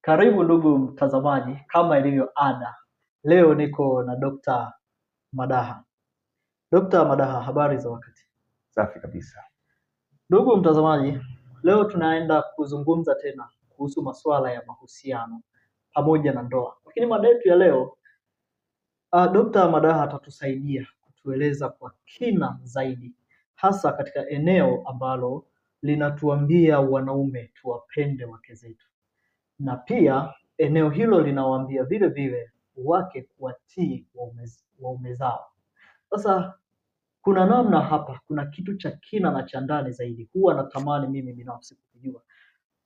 Karibu ndugu mtazamaji, kama ilivyo ada, leo niko na Dr. Madaha. Dr. Madaha, habari za wakati? Safi kabisa. Ndugu mtazamaji, leo tunaenda kuzungumza tena kuhusu masuala ya mahusiano pamoja na ndoa. Lakini mada yetu ya leo, Dr. Madaha atatusaidia kutueleza kwa kina zaidi, hasa katika eneo ambalo linatuambia wanaume tuwapende wake zetu, na pia eneo hilo linawaambia vile vile wake kuwatii waume zao. Sasa kuna namna hapa, kuna kitu cha kina na cha ndani zaidi, huwa natamani mimi binafsi kujua.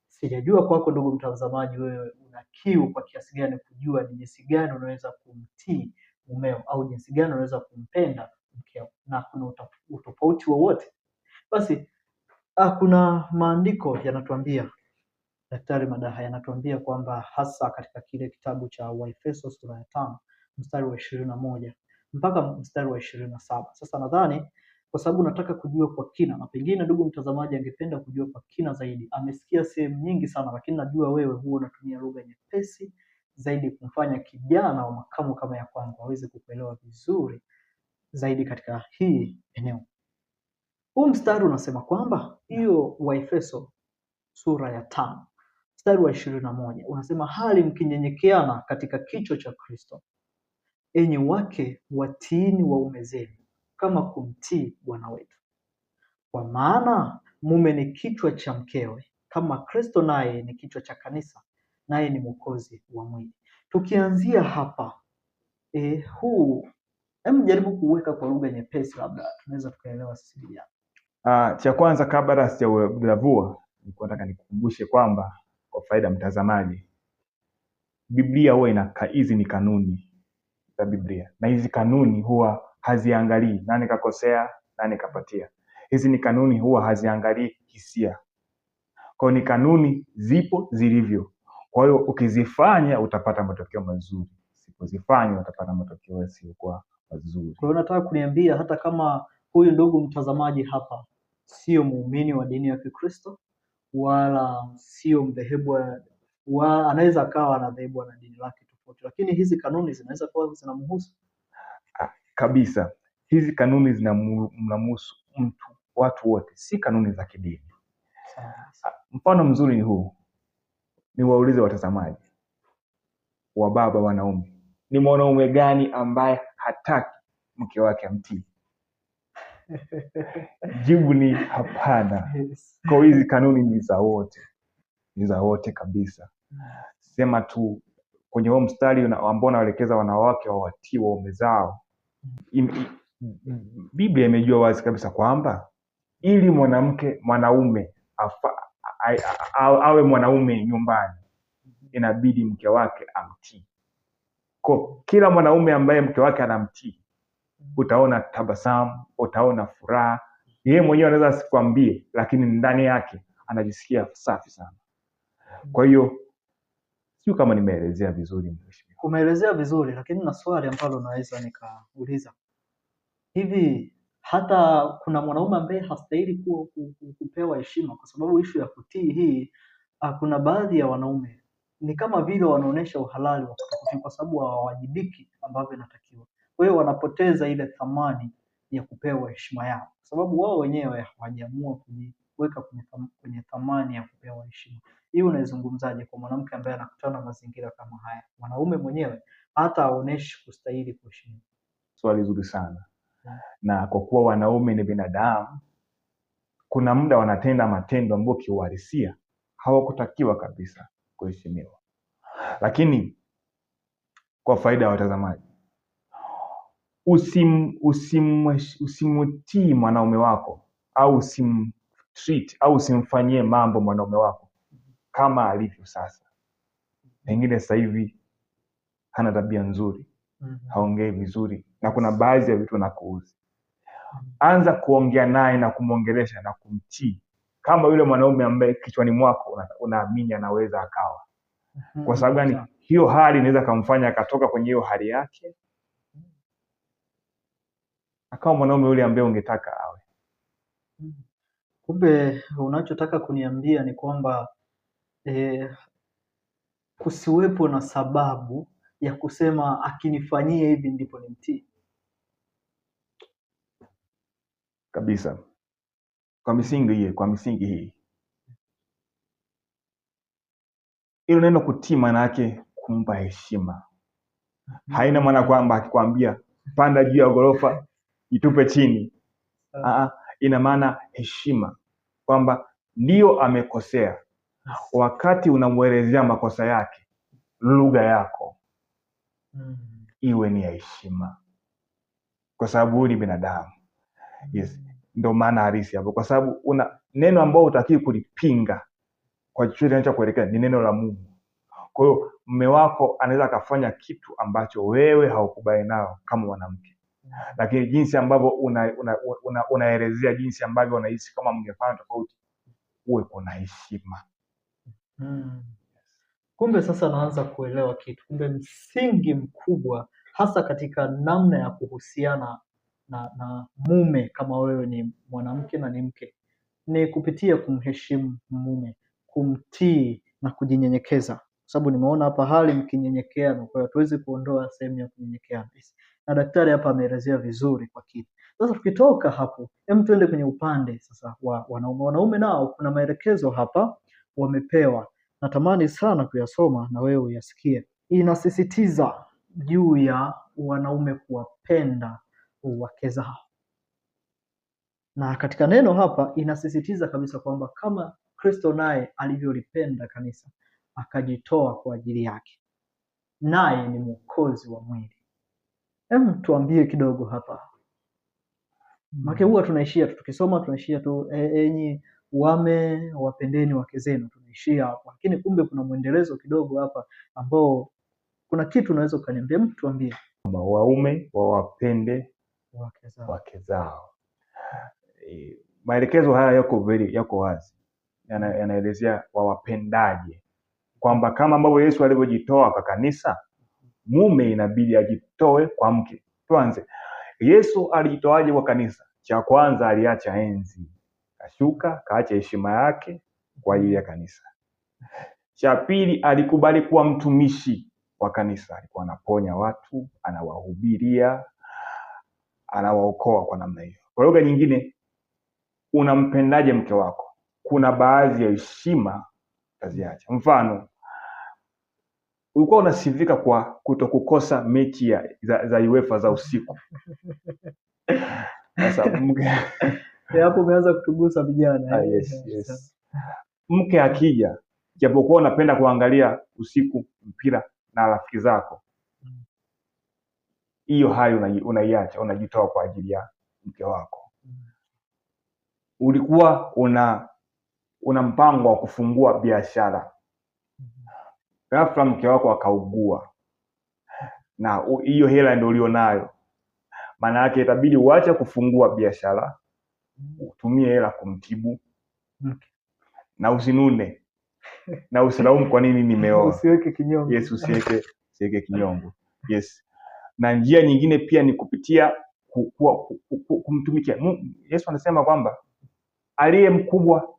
Sijajua kwako ndugu mtazamaji, wewe una kiu kwa kiasi gani kujua ni jinsi gani unaweza kumtii mumeo au jinsi gani unaweza kumpenda mkeo, na kuna utofauti wowote? Basi kuna maandiko yanatuambia, Daktari Madaha yanatuambia kwamba hasa katika kile kitabu cha Waefeso sura ya 5 mstari wa 21 mpaka mstari wa 27. Sasa nadhani kwa sababu nataka kujua kwa kina, na pengine ndugu mtazamaji angependa kujua kwa kina zaidi, amesikia sehemu nyingi sana, lakini najua wewe huwa unatumia lugha nyepesi zaidi kumfanya kijana wa makamu kama ya kwangu aweze kukuelewa vizuri zaidi katika hii eneo. Huu mstari unasema kwamba hiyo Waefeso sura ya 5 mstari wa 21 unasema, hali mkinyenyekeana katika kichwa cha Kristo, enyi wake watiini waume zenu kama kumtii Bwana wetu. Kwa maana mume ni kichwa cha mkewe, kama Kristo naye ni kichwa cha kanisa, naye ni mwokozi wa mwili. Tukianzia hapa jaribu kuweka kwa lugha nyepesi, labda tunaweza tukaelewa sisi vijana. Cha kwanza kabla sijavua, nilikuwa nataka nikukumbushe kwamba kwa faida mtazamaji, Biblia huwa hizi ni kanuni za Biblia, na hizi kanuni huwa haziangalii nani kakosea, nani kapatia. Hizi ni kanuni huwa haziangalii hisia. Kwa ni kanuni zipo zilivyo. Kwa hiyo ukizifanya utapata matokeo mazuri, usipozifanya utapata matokeo yasiyokuwa mazuri. Kwa hiyo nataka kuniambia hata kama huyu ndugu mtazamaji hapa sio muumini wa dini ya Kikristo wala sio mdhehebu, anaweza akawa na dhehebu na dini lake tofauti, lakini hizi kanuni zinaweza kuwa zinamhusu kabisa. Hizi kanuni zinamhusu watu wote, si kanuni za kidini. Mfano mzuri ni huu, niwaulize watazamaji wa baba wanaume, ni mwanaume gani ambaye hataki mke wake amtii? Jibu ni hapana. Kwa hizi kanuni ni za wote kabisa. Sema tu kwenye huo mstari ambao unaelekeza wanawake wawatii waume zao, Biblia imejua wazi kabisa kwamba ili mwanaume awe mwanaume nyumbani, inabidi mke wake amtii. Kwa kila mwanaume ambaye mke wake anamtii, utaona tabasamu, utaona furaha. Yeye mwenyewe anaweza asikwambie, lakini ndani yake anajisikia safi sana. Kwa hiyo sio kama nimeelezea vizuri mheshimiwa. Umeelezea vizuri, lakini na swali ambalo naweza nikauliza. Hivi hata kuna mwanaume ambaye hastahili kupewa heshima? Kwa sababu ishu ya kutii hii, kuna baadhi ya wanaume ni kama vile wanaonesha uhalali wa kutokutii kwa sababu hawawajibiki ambavyo inatakiwa. Kwa hiyo wanapoteza ile thamani ya kupewa heshima yao, kwa sababu wao wenyewe hawajaamua kujiweka kwenye thamani ya kupewa heshima. Hii unaizungumzaje kwa mwanamke ambaye anakutana na mazingira kama haya, mwanaume mwenyewe hata haoneshi kustahili kuheshimiwa? Swali zuri sana. Na kwa kuwa wanaume ni binadamu, kuna muda wanatenda matendo ambayo kiuhalisia hawakutakiwa kabisa kuheshimiwa. Lakini kwa faida ya watazamaji, usimtii mwanaume wako au usimtreat au usimfanyie mambo mwanaume wako kama alivyo sasa. Pengine sasa hivi hana tabia nzuri, haongei vizuri, na kuna baadhi ya vitu nakuuzi. Anza kuongea naye na kumwongelesha na kumtii kama yule mwanaume ambaye kichwani mwako unaamini anaweza akawa. Kwa sababu gani? Hiyo hali inaweza kumfanya akatoka kwenye hiyo hali yake akawa mwanaume yule ambaye ungetaka awe. Kumbe unachotaka kuniambia ni kwamba kusiwepo na sababu ya kusema akinifanyia hivi ndipo nimtii. Kabisa. Kwa misingi hii hilo neno kutii maana yake kumpa heshima. Haina maana kwamba akikwambia panda juu ya ghorofa itupe chini. Ina maana heshima, kwamba ndio amekosea. Wakati unamwelezea makosa yake, lugha yako iwe ni ya heshima, kwa sababu huyu ni binadamu. Yes, ndio maana halisi hapo, kwa sababu una neno ambao hutakiwi kulipinga kwa chochote kinachokuelekea ni neno la Mungu. Kwa hiyo mume wako anaweza akafanya kitu ambacho wewe haukubali nao kama mwanamke, lakini jinsi ambavyo unaelezea jinsi ambavyo unahisi kama mngefanya tofauti, uwe kuna heshima. Kumbe sasa naanza kuelewa kitu. Kumbe msingi mkubwa hasa katika namna ya kuhusiana na mume, kama wewe ni mwanamke na ni mke, ni kupitia kumheshimu mume, kumtii na kujinyenyekeza. Sababu nimeona hapa hali mkinyenyekea, kwa hiyo hatuwezi kuondoa sehemu ya kunyenyekea. Na daktari hapa ameelezea vizuri kwa kitu. Sasa tukitoka hapo, hem, tuende kwenye upande sasa wa wanaume. Wanaume nao kuna maelekezo hapa wamepewa. Natamani sana kuyasoma na wewe uyasikie. Inasisitiza juu ya wanaume kuwapenda wake zao, na katika neno hapa inasisitiza kabisa kwamba kama Kristo naye alivyolipenda kanisa akajitoa kwa ajili yake, naye ni mwokozi wa mwili. Hem, tuambie kidogo hapa. Maana huwa tunaishia tu tukisoma, tunaishia tu enyi wame wapendeni wake zenu, tunaishia hapo. Lakini kumbe kuna mwendelezo kidogo hapa ambao kuna kitu unaweza ukaniambia. Mtu tuambie. Waume wawapende wake zao. Maelekezo haya yako wazi, yanaelezea wawapendaje, kwamba kama ambavyo Yesu alivyojitoa kwa kanisa, mume inabidi ajitoe kwa mke. Tuanze, Yesu alijitoaje kwa kanisa? Cha kwanza, aliacha enzi, kashuka, kaacha heshima yake kwa ajili ya kanisa. Cha pili, alikubali kuwa mtumishi wa kanisa. Alikuwa anaponya watu, anawahubiria, anawaokoa kwa namna hiyo. Kwa lugha nyingine, unampendaje mke wako? Kuna baadhi ya heshima utaziacha. Mfano, ulikuwa unasifika kwa kutokukosa mechi za UEFA za usiku. Sasa mke hapo umeanza kutugusa vijana. Yes. Mke akija, japokuwa unapenda kuangalia usiku mpira na rafiki zako, hiyo hali unaiacha, unajitoa kwa ajili ya mke wako. Ulikuwa una mpango wa kufungua biashara, ghafla mke wako akaugua, na hiyo hela ndio ulionayo, maana yake itabidi uache kufungua biashara, utumie hela kumtibu, na usinune na usilaumu kwa nini nimeoa. Usiweke kinyongo. Yes, usiweke kinyongo. Yes. Na njia nyingine pia ni kupitia kumtumikia. Yesu anasema kwamba aliye mkubwa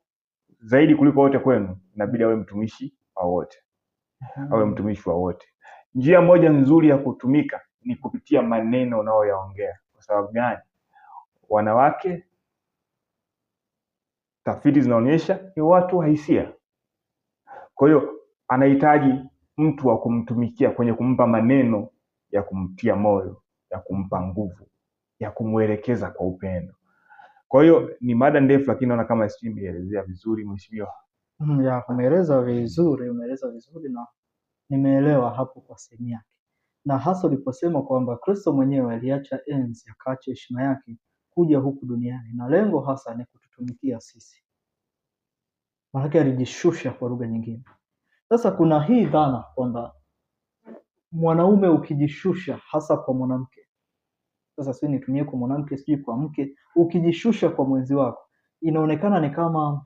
zaidi kuliko wote kwenu inabidi awe mtumishi wa wote. Awe mtumishi wa wote. Njia moja nzuri ya kutumika ni kupitia maneno unayoyaongea. Kwa sababu gani? Wanawake, tafiti zinaonyesha, ni watu wa hisia. Kwa hiyo anahitaji mtu wa kumtumikia kwenye kumpa maneno ya kumtia moyo, ya kumpa nguvu, ya kumwelekeza kwa upendo. Kwa hiyo ni mada ndefu, lakini naona kama sisi nimeelezea vizuri mheshimiwa. Umeeleza vizuri na nimeelewa hapo kwa sehemu yake. Na hasa uliposema kwamba Kristo mwenyewe aliacha enzi, akaacha heshima yake kuja huku duniani, na lengo hasa ni kututumikia sisi. Maana alijishusha kwa lugha nyingine. Sasa kuna hii dhana kwamba mwanaume ukijishusha hasa kwa mwanamke, sasa sisi nitumie kwa mwanamke, sijui kwa mke, ukijishusha kwa mwenzi wako, inaonekana ni kama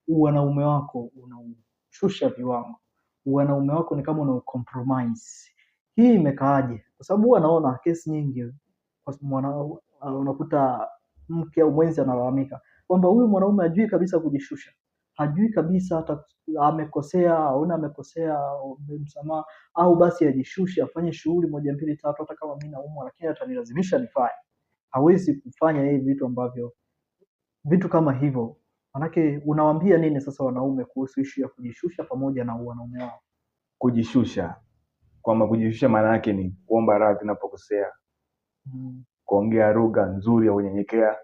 wanaume wako unaushusha viwango, wanaume wako ni kama una compromise. Hii imekaaje? Kwa sababu huwa naona kesi nyingi unakuta mke au mwenzi analalamika kwamba huyu mwanaume hajui kabisa kujishusha. hajui kabisa hata amekosea au amekosea, aombe msamaha, au basi ajishushe afanye shughuli moja mbili tatu, hata kama mimi naumwa, lakini atanilazimisha nifanye. Hawezi kufanya yeye vitu kama hivyo. Manake unawaambia nini sasa wanaume kuhusu ishu ya kujishusha pamoja na wanaume wao? Kujishusha, kwamba kujishusha maana yake ni kuomba radhi unapokosea, kuongea lugha nzuri ya kunyenyekea,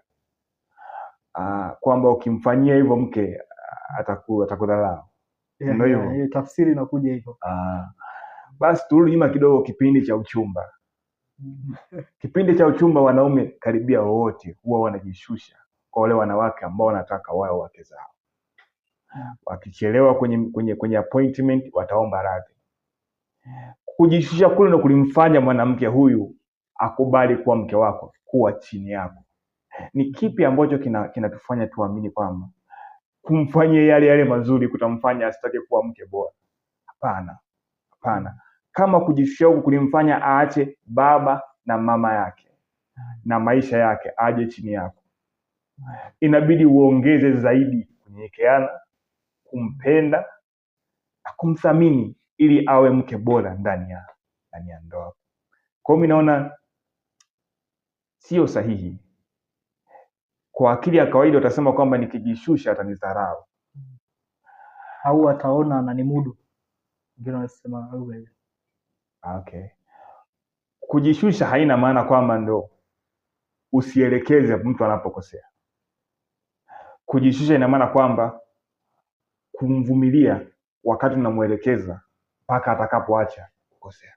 kwamba ukimfanyia hivyo mke atakudharau. Ndio hivyo. Tafsiri inakuja hivyo. Basi turudi nyuma kidogo, kipindi cha uchumba. Kipindi cha uchumba wanaume karibia wote huwa wanajishusha kwa wale wanawake ambao wanataka wao wake zao. Wakichelewa kwenye appointment wataomba radhi. Kujishusha kule ndo kulimfanya mwanamke huyu akubali kuwa mke wako, kuwa chini yako. Ni kipi ambacho kinatufanya tuamini kwamba kumfanyia yale mazuri kutamfanya asitake kuwa mke bora? Hapana. Kama kujishusha huku kulimfanya aache baba na mama yake na maisha yake aje chini yako, inabidi uongeze zaidi kunyenyekeana, kumpenda na kumthamini ili awe mke bora ndani ya ndoa. Kwa mimi naona sio sahihi. Kwa akili ya kawaida utasema kwamba nikijishusha atanidharau au ataona ananimudu. Ndio nasema wewe. Okay. Kujishusha haina maana kwamba ndo usielekeze mtu anapokosea. Kujishusha ina maana kwamba kumvumilia wakati unamuelekeza mpaka atakapoacha kukosea.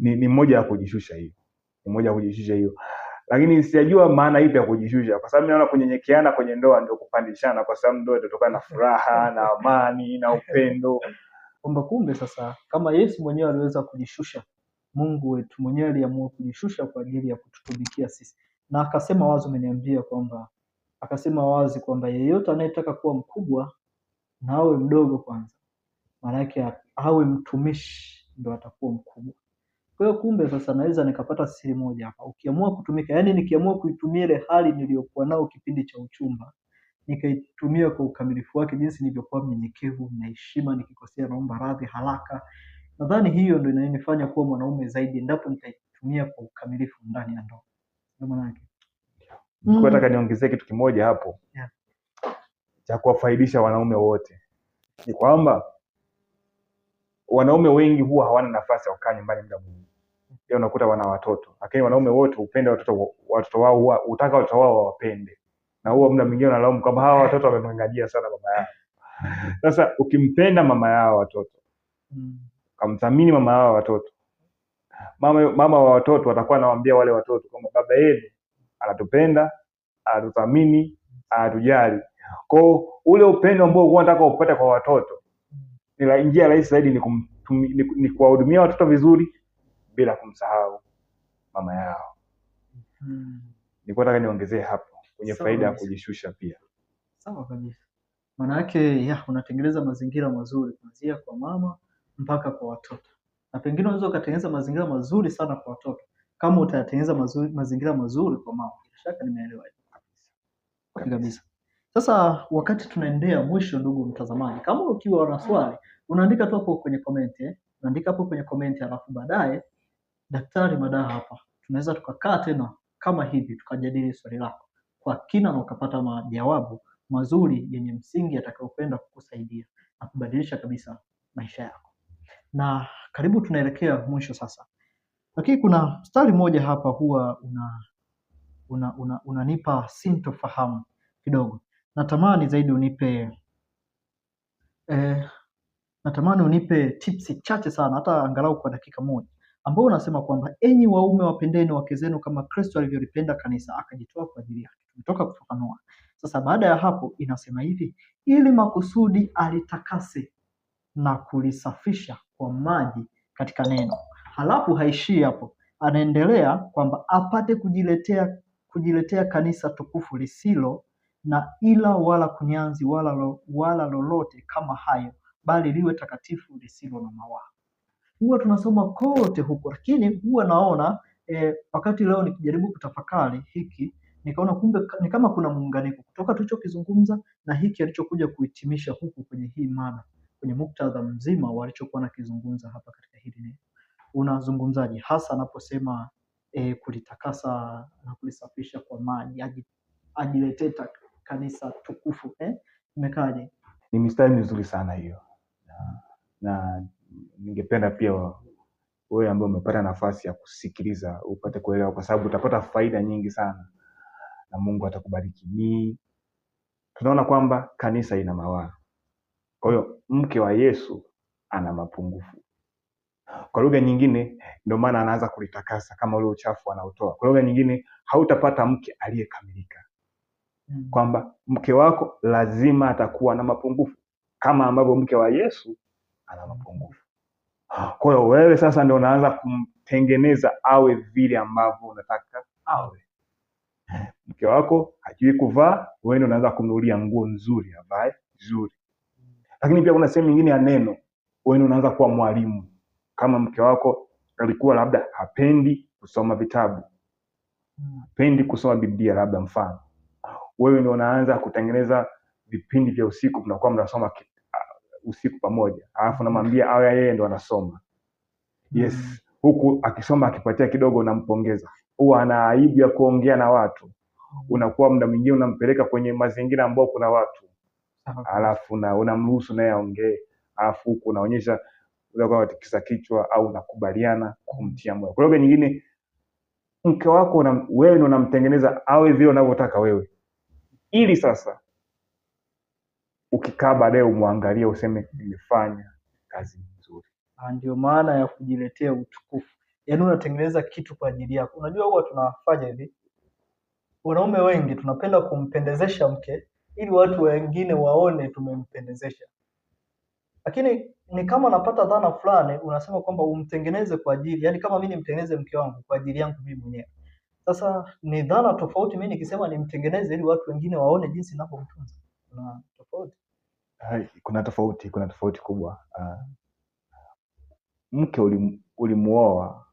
Ni moja ya kujishusha hiyo. Lakini sijajua maana ipi ya kujishusha, kwa sababu naona kunyenyekeana kwenye ndoa ndio kupandishana, kwa sababu ndoa itatokana na furaha na amani na upendo. Kwamba kumbe sasa kama Yesu mwenyewe aliweza kujishusha, Mungu wetu mwenyewe aliamua kujishusha kwa ajili ya kututumikia sisi. Na akasema wazi kwamba yeyote anayetaka kuwa mkubwa na awe mdogo kwanza. Maana yake awe mtumishi ndo atakuwa mkubwa. Kwa hiyo kumbe sasa naweza nikapata siri moja hapa. Ukiamua kutumika, yani nikiamua kuitumia ile hali niliyokuwa nao kipindi cha uchumba, nikaitumia kwa ukamilifu wake, jinsi nilivyokuwa mnyenyekevu na heshima, nikikosea naomba radhi haraka. Nadhani hiyo ndio inanifanya kuwa mwanaume zaidi endapo nitaitumia kwa ukamilifu ndani ya ndoa. Ndio maana yake. Nataka niongezee kitu kimoja hapo. Yeah. Cha kuwafaidisha wanaume wote. Ni kwamba wanaume wengi huwa hawana nafasi ya kukaa nyumbani muda mwingi. Leo unakuta wana watoto, lakini wanaume wote hupenda watoto wao, hutaka watoto wao wawapende. Na huwa muda mwingine wanalaumu kwamba hawa watoto wamemng'ang'ania sana mama yao. Sasa ukimpenda mama yao watoto, ukamthamini mama yao watoto, mama wa watoto watakuwa anawaambia wale watoto kwamba baba yenu anatupenda, anatuthamini, anatujali. Kwa ule upendo ambao unataka upate kwa watoto, njia rahisi zaidi ni kuwahudumia watoto vizuri bila kumsahau mama yao. Nilikuwa nataka niongezee hapo kwenye faida ya kujishusha pia. Sawa kabisa. Maana yake unatengeneza mazingira mazuri kuanzia kwa mama mpaka kwa watoto. Na pengine unaweza ukatengeneza mazingira mazuri sana kwa watoto kama utayatengeneza mazingira mazuri kwa mama. Bila shaka nimeelewa kabisa. Sasa wakati tunaendea mwisho, ndugu mtazamaji, kama ukiwa na swali unaandika tu hapo kwenye comment, alafu baadaye Daktari Madaha hapa tunaweza tukakaa tena kama hivi tukajadili swali lako kwa kina na ukapata majawabu mazuri yenye msingi yatakayopenda kukusaidia na kubadilisha kabisa maisha yako. Na karibu tunaelekea mwisho sasa. Lakini kuna mstari mmoja hapa huwa unanipa sintofahamu kidogo. Natamani zaidi unipe tipsi chache sana, hata angalau kwa dakika moja, ambao unasema kwamba enyi waume wapendeni wake zenu kama Kristo alivyolipenda kanisa akajitoa kwa ajili yake. Tumetoka kufafanua. Sasa baada ya hapo inasema hivi, ili makusudi alitakase na kulisafisha kwa maji katika neno. Halafu haishii hapo, anaendelea kwamba apate kujiletea kanisa tukufu lisilo na ila wala kunyanzi wala lolote kama hayo, bali liwe takatifu lisilo na mawaa. Huwa tunasoma kote huko, lakini huwa naona wakati leo nikijaribu kutafakari hiki nikaona kumbe ni kama kuna muunganiko kutoka tulichokizungumza na hiki alichokuja kuhitimisha huku kwenye hii mada, kwenye muktadha mzima walichokuwa nakizungumza hapa katika hili neno. Unazungumzaje hasa anaposema kulitakasa na kulisafisha kwa maji, ajiletee kanisa tukufu imekaje? Ni mistari mizuri sana hiyo, na ningependa pia wewe ambaye umepata nafasi ya kusikiliza upate kuelewa, kwa sababu utapata faida nyingi sana na Mungu atakubariki. Tunaona kwamba kanisa ina mawaa, kwa hiyo mke wa Yesu ana mapungufu. Kwa lugha nyingine, ndio maana anaanza kulitakasa kama ule uchafu anaotoa. Kwa lugha nyingine, hautapata mke aliyekamilika, kwamba mke wako lazima atakuwa na mapungufu kama ambavyo mke wa Yesu ana mapungufu. Kwa hiyo wewe sasa ndio unaanza kumtengeneza awe vile ambavyo unataka awe. Mke wako hajui kuvaa, wewe ndio unaanza kumnunulia nguo nzuri avae vizuri. Lakini pia kuna sehemu nyingine ya neno, wewe ndio unaanza kuwa mwalimu. Kama mke wako alikuwa labda hapendi kusoma vitabu, hapendi kusoma Biblia labda mfano, wewe ndio unaanza kutengeneza vipindi vya usiku, mnakuwa mnasoma usiku pamoja, alafu namwambia awe yeye ndo anasoma. Yes, huku akisoma akipatia kidogo unampongeza. Huwa ana aibu ya kuongea na watu. Unakuwa muda mwingine unampeleka kwenye mazingira ambayo kuna watu. Alafu na unamruhusu naye aongee. Alafu huku unaonyesha unataka kutikisa kichwa au unakubaliana kumtia moyo. Kwa lugha nyingine, mke wako wewe ndio unamtengeneza awe vile unavyotaka wewe. Ili sasa ukikaa baadaye umwangalie useme nimefanya kazi nzuri. Ndio maana ya kujiletea utukufu. Yaani unatengeneza kitu kwa ajili yako. Unajua huwa tunafanya hivi. Wanaume wengi tunapenda kumpendezesha mke ili watu wengine waone tumempendezesha. Lakini ni kama napata dhana fulani unasema kwamba umtengeneze kwa ajili, yani kama mimi nimtengeneze mke wangu kwa ajili yangu mimi mwenyewe. Sasa ni dhana tofauti mimi nikisema nimtengeneze ili watu wengine waone jinsi ninavyomtunza. Kuna tofauti. Kuna tofauti kubwa. Mke ulimuoa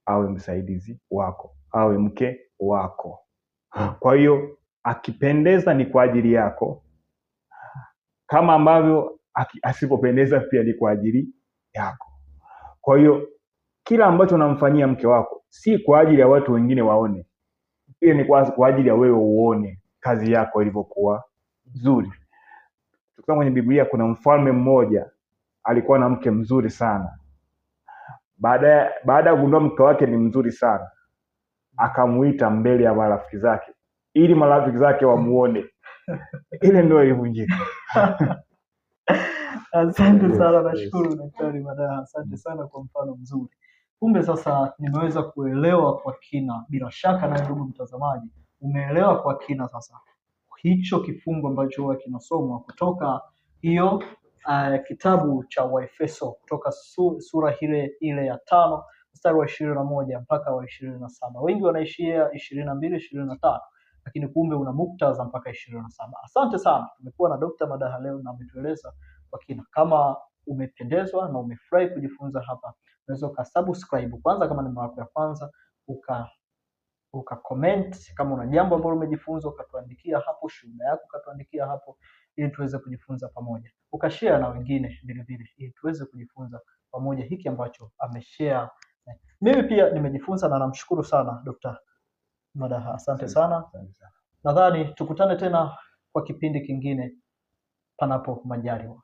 awe msaidizi wako, awe mke wako. Kwa hiyo akipendeza ni kwa ajili yako, kama ambavyo asipopendeza pia ni kwa ajili yako. Kwa hiyo kila ambacho unamfanyia mke wako si kwa ajili ya watu wengine waone, pia ni kwa ajili ya wewe uone kazi yako ilivyokuwa nzuri. Tukisoma kwenye Biblia kuna mfalme mmoja alikuwa na mke mzuri sana. Baada ya kugundua mke wake ni mzuri sana, akamuita mbele ya marafiki zake ili marafiki zake wamuone. Ile ndio ilivunjika. Asante sana, nashukuru Daktari Madaha, asante sana kwa mfano mzuri. Kumbe sasa nimeweza kuelewa kwa kina, bila shaka na ndugu mtazamaji umeelewa kwa kina sasa hicho kifungu ambacho huwa kinasomwa kutoka hiyo kitabu cha Waefeso, kutoka sura ile ya 5 mstari wa 21 mpaka wa 27. Wengi wanaishia 22, 25, lakini kumbe una muktadha mpaka 27. Asante sana. Tumekuwa na Dr. Madaha leo na ametueleza kwa kina. Kama umependezwa na umefurahi kujifunza hapa, unaweza ukasubscribe kwanza kama ni mara ya kwanza, uka comment kama una jambo ambalo umejifunza, ukatuandikia hapo, shuhuda yako ukatuandikia hapo, ili tuweze kujifunza pamoja. Ukashare na wengine vile vile ili tuweze kujifunza pamoja hiki ambacho ameshare. Mimi pia nimejifunza na namshukuru sana Dr. Madaha. Asante sana. Nadhani tukutane tena kwa kipindi kingine panapo majaliwa.